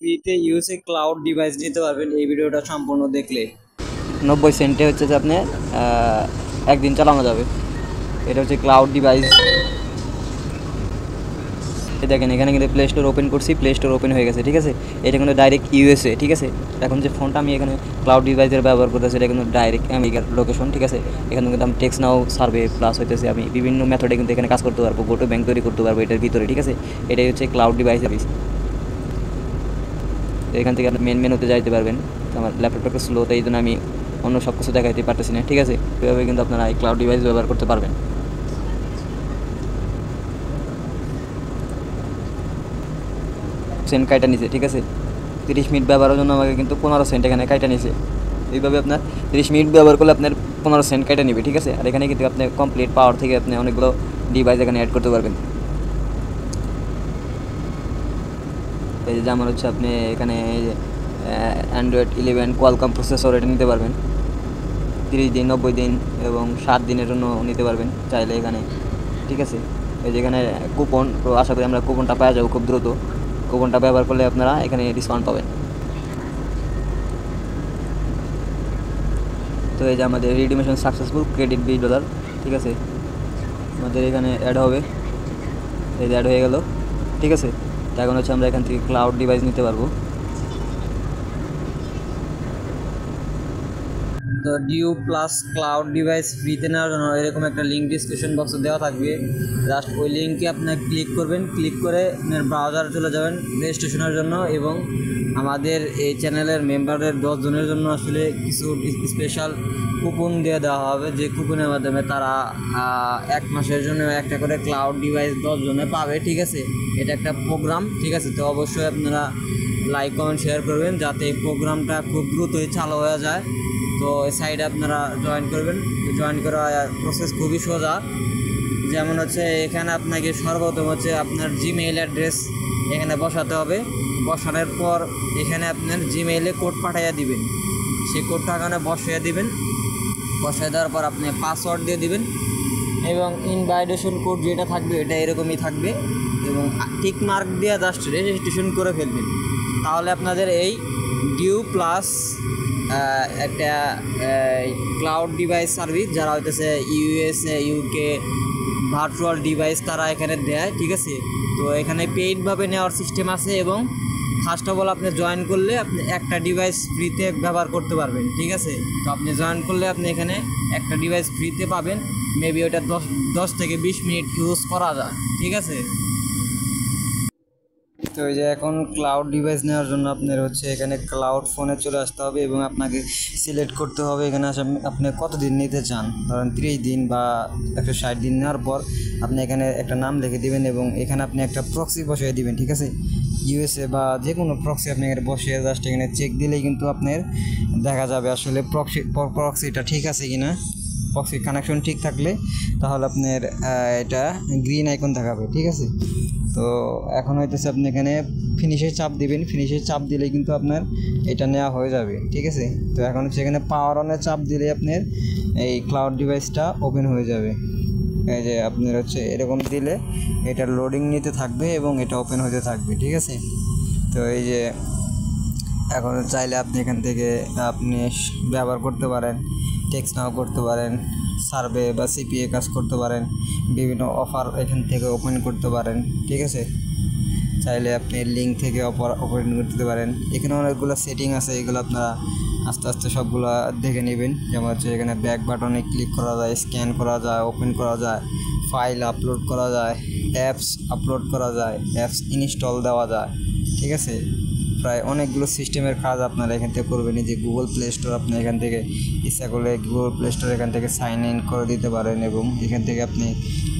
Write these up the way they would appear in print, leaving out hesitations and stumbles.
ফ্রিতে USA cloud device নিতে পারবেন এই ভিডিওটা সম্পূর্ণ দেখলে। 90 সেন্টে হচ্ছে যে আপনি একদিন চালানো যাবে। এটা হচ্ছে ক্লাউড ডিভাইস। দেখেন এখানে কিন্তু প্লে স্টোর ওপেন করছি, প্লে স্টোর ওপেন হয়ে গেছে, ঠিক আছে। এটা কিন্তু ডাইরেক্ট ইউএসএ, ঠিক আছে। এখন যে ফোনটা আমি এখানে ক্লাউড ডিভাইসের ব্যবহার করতেছি এটা কিন্তু ডাইরেক্ট আমেরিকার লোকেশন, ঠিক আছে। এখানে কিন্তু আমি টেক্সট নাও সার্ভে প্লাস হইতেছে আমি বিভিন্ন মেথডে কিন্তু এখানে কাজ করতে পারবো, গোটো ব্যাংক তৈরি করতে পারবো এটার ভিতরে, ঠিক আছে। এটাই হচ্ছে ক্লাউড ডিভাইস সার্ভিস। এখান থেকে আপনি মেন মেনুতে যাইতে পারবেন। আমার ল্যাপটপটা স্লো, তাই জন্য আমি অন্য সব কিছু দেখাইতে পারতেছি না, ঠিক আছে। এভাবে কিন্তু আপনারা এই ক্লাউড ডিভাইস ব্যবহার করতে পারবেন। সেন্ট কাইটা নিছে, ঠিক আছে। 30 মিনিট ব্যবহারের জন্য আমাকে কিন্তু 15 সেন্ট এখানে কাইটা নিছে। এইভাবে আপনার 30 মিনিট ব্যবহার করলে আপনার 15 সেন্ট কাইটা নেবে, ঠিক আছে। আর এখানে কিন্তু আপনি কমপ্লিট পাওয়ার থেকে আপনি অনেকগুলো ডিভাইস এখানে অ্যাড করতে পারবেন। এই যে আমার হচ্ছে আপনি এখানে অ্যান্ড্রয়েড 11 কোয়ালকম প্রসেসর এটা নিতে পারবেন 30 দিন, 90 দিন এবং 7 দিনের জন্য নিতে পারবেন চাইলে এখানে, ঠিক আছে। এই যে এখানে কুপন, তো আশা করি আমরা কুপনটা পাওয়া যাবো খুব দ্রুত। কুপনটা ব্যবহার করলে আপনারা এখানে ডিসকাউন্ট পাবেন। তো এই যে আমাদের রিডিমেশন সাকসেসফুল, ক্রেডিট $20, ঠিক আছে। আমাদের এখানে অ্যাড হবে, এই যে অ্যাড হয়ে গেল, ঠিক আছে। তো এখন হচ্ছে আমরা এখান থেকে ক্লাউড ডিভাইস নিতে পারবো। তো ডিউ প্লাস ক্লাউড ডিভাইস ফ্রিতে নেওয়ার জন্য এরকম একটা লিঙ্ক ডিসক্রিপশন বক্সে দেওয়া থাকবে। জাস্ট ওই লিঙ্কে আপনার ক্লিক করবেন, ক্লিক করে আপনার ব্রাউজারে চলে যাবেন রেজিস্ট্রেশনের জন্য। এবং আমাদের এই চ্যানেলের মেম্বারদের 10 জনের জন্য আসলে কিছু স্পেশাল কুপন দিয়ে দেওয়া হবে, যে কুপনের মাধ্যমে তারা 1 মাসের জন্য একটা করে ক্লাউড ডিভাইস 10 জনে পাবে, ঠিক আছে। এটা একটা প্রোগ্রাম, ঠিক আছে। তো অবশ্যই আপনারা লাইক কমেন্ট শেয়ার করবেন যাতে এই প্রোগ্রামটা খুব দ্রুতই চালু হয়ে যায়। তো এই সাইডে আপনারা জয়েন করবেন। জয়েন করা প্রসেস খুবই সোজা। যেমন হচ্ছে এখানে আপনাকে সর্বপ্রথম হচ্ছে আপনার জিমেইল অ্যাড্রেস এখানে বসাতে হবে। বসানোর পর এখানে আপনার জিমেইলে কোড পাঠিয়ে দিবেন, সেই কোডটা এখানে বসিয়ে দিবেন। বসিয়ে দেওয়ার পর আপনি পাসওয়ার্ড দিয়ে দিবেন এবং ইনভাইটেশন কোড যেটা থাকবে এটা এরকমই থাকবে এবং টিক মার্ক দিয়ে জাস্ট রেজিস্ট্রেশন করে ফেলবেন। তাহলে আপনাদের এই ডিউ প্লাস একটা ক্লাউড ডিভাইস সার্ভিস যারা হইতেছে ইউএসএ, ইউকে ভার্চুয়াল ডিভাইস তারা এখানে দেয়, ঠিক আছে। তো এখানে পেইডভাবে নেওয়ার সিস্টেম আছে এবং ফার্স্ট অফ অল আপনি জয়েন করলে আপনি একটা ডিভাইস ফ্রিতে ব্যবহার করতে পারবেন, ঠিক আছে। তো আপনি জয়েন করলে আপনি এখানে একটা ডিভাইস ফ্রিতে পাবেন। মেবি ওটা 10 থেকে 20 মিনিট ইউজ করা যায়, ঠিক আছে। তো এই যে এখন ক্লাউড ডিভাইস নেওয়ার জন্য আপনার হচ্ছে এখানে ক্লাউড ফোনে চলে আসতে হবে এবং আপনাকে সিলেক্ট করতে হবে এখানে আসে আপনি কতদিন নিতে চান। ধরেন 30 দিন বা 160 দিন নেওয়ার পর আপনি এখানে একটা নাম লিখে দিবেন এবং এখানে আপনি একটা প্রক্সি বসিয়ে দিবেন, ঠিক আছে। ইউএসএ বা যে কোনো প্রক্সি আপনি এখানে বসিয়ে জাস্ট এখানে চেক দিলেই কিন্তু আপনার দেখা যাবে আসলে প্রক্সিটা ঠিক আছে কিনা। প্রক্সি কানেকশন ঠিক থাকলে তাহলে আপনার এটা গ্রিন আইকন দেখাবে, ঠিক আছে। তো এখন হইতেছে আপনি এখানে ফিনিশে চাপ দিবেন, ফিনিশে চাপ দিলেই কিন্তু আপনার এটা নেওয়া হয়ে যাবে, ঠিক আছে। তো এখন হচ্ছে এখানে পাওয়ার অনে চাপ দিলে আপনার এই ক্লাউড ডিভাইসটা ওপেন হয়ে যাবে। এই যে আপনার হচ্ছে এরকম দিলে এটা লোডিং নিতে থাকবে এবং এটা ওপেন হতে থাকবে, ঠিক আছে। তো এই যে এখন চাইলে আপনি এখান থেকে আপনি ব্যবহার করতে পারেন, টেক্সট নাও করতে পারেন, সার্ভে বা সিপিএ কাজ করতে পারেন, বিভিন্ন অফার এখান থেকে ওপেন করতে পারেন, ঠিক আছে। চাইলে আপনি লিঙ্ক থেকে ওপেন করতে পারেন। এখানে অনেকগুলো সেটিং আছে, এগুলো আপনারা আস্তে আস্তে সবগুলো দেখে নেবেন। যেমন হচ্ছে এখানে ব্যাক বাটনে ক্লিক করা যায়, স্ক্যান করা যায়, ওপেন করা যায়, ফাইল আপলোড করা যায়, অ্যাপস আপলোড করা যায়, অ্যাপস ইনস্টল দেওয়া যায়, ঠিক আছে। প্রায় অনেকগুলো সিস্টেমের কাজ আপনারা এখান থেকে করবেন। যে গুগল প্লে স্টোর আপনি এখান থেকে ইচ্ছা করলে গুগল প্লে স্টোর এখান থেকে সাইন ইন করে দিতে পারেন এবং এখান থেকে আপনি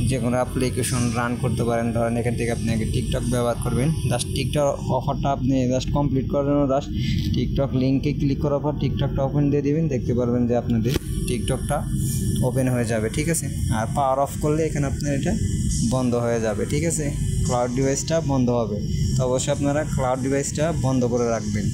যে কোনো অ্যাপ্লিকেশন রান করতে পারেন। ধরেন এখান থেকে আপনি আগে টিকটক ব্যবহার করবেন, জাস্ট টিকটক অফারটা আপনি জাস্ট কমপ্লিট করার জন্য জাস্ট টিকটক লিঙ্কে ক্লিক করার পর টিকটকটা ওপেন দিয়ে দেবেন, দেখতে পারবেন যে আপনাদের টিকটকটা ওপেন হয়ে যাবে, ঠিক আছে। আর পাওয়ার অফ করলে এখানে আপনার এটা বন্ধ হয়ে যাবে, ঠিক আছে। ক্লাউড ডিভাইসটা বন্ধ হবে। তো অবশ্যই আপনারা ক্লাউড ডিভাইসটা বন্ধ করে রাখবেন।